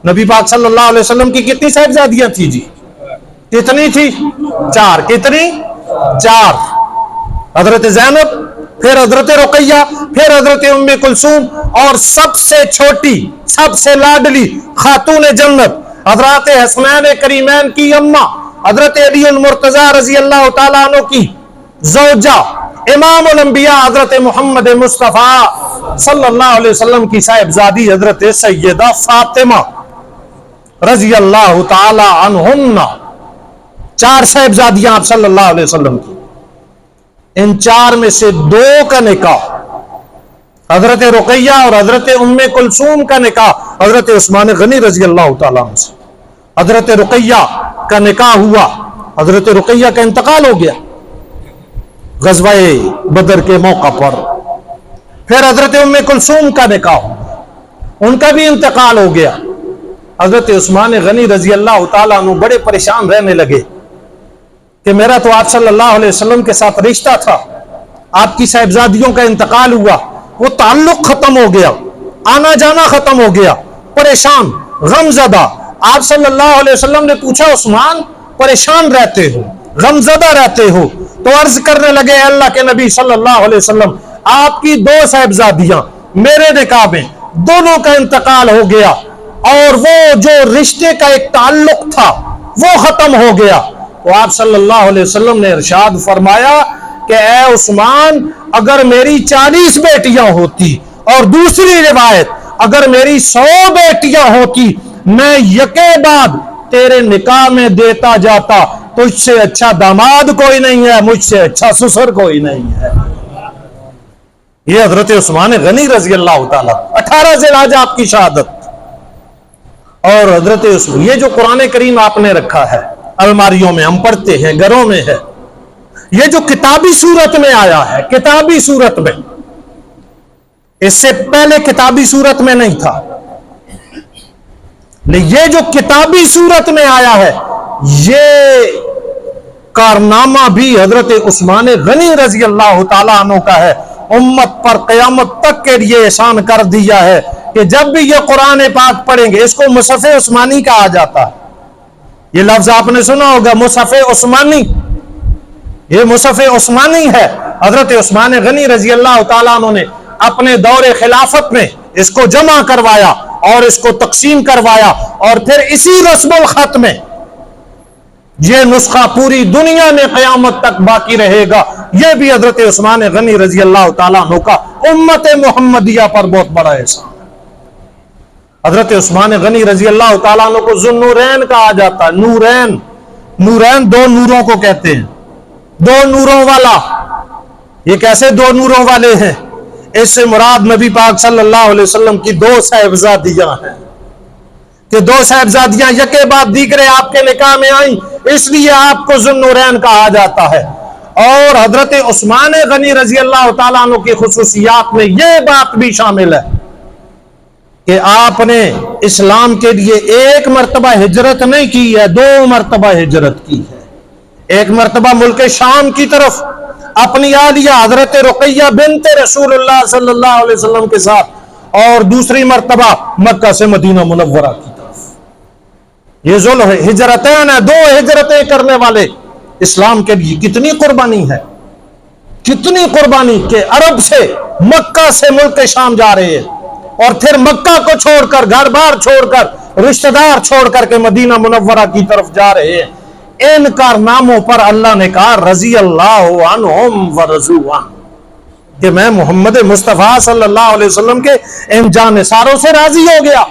نبی پاک صلی اللہ علیہ وسلم کی کتنی صاحبزادیاں تھی جی؟ کتنی تھی؟ 4. کتنی؟ 4. حضرت زینب، پھر حضرت رقیہ، پھر حضرت ام کلثوم، اور سب سے چھوٹی، سب سے لاڈلی خاتون جنت حضرت حسنین کریمین کی اماں حضرت علی المرتضی رضی اللہ تعالیٰ عنہ کی زوجہ امام الانبیاء حضرت محمد مصطفیٰ صلی اللہ علیہ وسلم کی صاحبزادی حضرت سیدہ فاطمہ رضی اللہ تعالی عنہن. 4 صاحبزادیاں آپ صلی اللہ علیہ وسلم کی. ان 4 میں سے 2 کا نکاح حضرت رقیہ اور حضرت ام کلثوم کا نکاح حضرت عثمان غنی رضی اللہ تعالیٰ عنہ سے. حضرت رقیہ کا نکاح ہوا، حضرت رقیہ کا انتقال ہو گیا غزوہ بدر کے موقع پر. پھر حضرت ام کلثوم کا نکاح ہوا، ان کا بھی انتقال ہو گیا. حضرت عثمان غنی رضی اللہ تعالیٰ عنہ بڑے پریشان رہنے لگے کہ میرا تو آپ صلی اللہ علیہ وسلم کے ساتھ رشتہ تھا، آپ کی صاحبزادیوں کا انتقال ہوا، وہ تعلق ختم ہو گیا، آنا جانا ختم ہو گیا. پریشان، غم زدہ. آپ صلی اللہ علیہ وسلم نے پوچھا عثمان پریشان رہتے ہو، غم زدہ رہتے ہو؟ تو عرض کرنے لگے اے اللہ کے نبی صلی اللہ علیہ وسلم، آپ کی 2 صاحبزادیاں میرے نکاح میں دونوں کا انتقال ہو گیا، اور وہ جو رشتے کا ایک تعلق تھا وہ ختم ہو گیا. تو آپ صلی اللہ علیہ وسلم نے ارشاد فرمایا کہ اے عثمان، اگر میری 40 بیٹیاں ہوتی، اور دوسری روایت اگر میری 100 بیٹیاں ہوتی، میں یکے بعد تیرے نکاح میں دیتا جاتا. تجھ سے اچھا داماد کوئی نہیں ہے، مجھ سے اچھا سسر کوئی نہیں ہے. یہ حضرت عثمان غنی رضی اللہ تعالیٰ. 18 ذی الحجہ آپ کی شہادت. اور حضرت عثمان، یہ جو قرآن کریم آپ نے رکھا ہے الماریوں میں، ہم پڑھتے ہیں، گھروں میں ہے، یہ جو کتابی صورت میں آیا ہے، کتابی صورت میں، اس سے پہلے کتابی صورت میں نہیں تھا، یہ جو کتابی صورت میں آیا ہے، یہ کارنامہ بھی حضرت عثمان غنی رضی اللہ تعالیٰ عنہ کا ہے. امت پر قیامت تک کے لیے احسان کر دیا ہے کہ جب بھی یہ قرآن پاک پڑھیں گے، اس کو مصحف عثمانی کہا جاتا ہے. یہ لفظ آپ نے سنا ہوگا، مصحف عثمانی. یہ مصحف عثمانی ہے. حضرت عثمان غنی رضی اللہ تعالیٰ عنہ نے اپنے دور خلافت میں اس کو جمع کروایا اور اس کو تقسیم کروایا، اور پھر اسی رسم الخط میں یہ نسخہ پوری دنیا میں قیامت تک باقی رہے گا. یہ بھی حضرت عثمان غنی رضی اللہ تعالیٰ عنہ کا امت محمدیہ پر بہت بڑا احسان ہے. حضرت عثمان غنی رضی اللہ تعالیٰ عنہ کو ذو النورین کہا جاتا ہے. نورین، نورین 2 نوروں کو کہتے ہیں، 2 نوروں والا. یہ کیسے 2 نوروں والے ہیں؟ اس سے مراد نبی پاک صلی اللہ علیہ وسلم کی 2 صاحبزادیاں ہیں کہ 2 صاحبزادیاں یکے بعد دیگرے آپ کے نکاح میں آئیں، اس لیے آپ کو ذو النورین کہا جاتا ہے. اور حضرت عثمان غنی رضی اللہ تعالیٰ عنہ کی خصوصیات میں یہ بات بھی شامل ہے کہ آپ نے اسلام کے لیے 1 مرتبہ ہجرت نہیں کی ہے، 2 مرتبہ ہجرت کی ہے. 1 مرتبہ ملک شام کی طرف اپنی آلیہ حضرت رقیہ بنت رسول اللہ صلی اللہ علیہ وسلم کے ساتھ، اور دوسری مرتبہ مکہ سے مدینہ منورہ کی طرف. یہ ذو ہجرتین ہے، 2 ہجرتیں کرنے والے. اسلام کے لیے کتنی قربانی ہے، کتنی قربانی کہ عرب سے، مکہ سے ملک شام جا رہے ہیں، اور پھر مکہ کو چھوڑ کر، گھر بار چھوڑ کر، رشتہ دار چھوڑ کر کے مدینہ منورہ کی طرف جا رہے ہیں. ان کارناموں پر اللہ نے کہا رضی اللہ عنہم ورضوا عنہ، کہ میں محمد مصطفیٰ صلی اللہ علیہ وسلم کے ان جانثاروں سے راضی ہو گیا.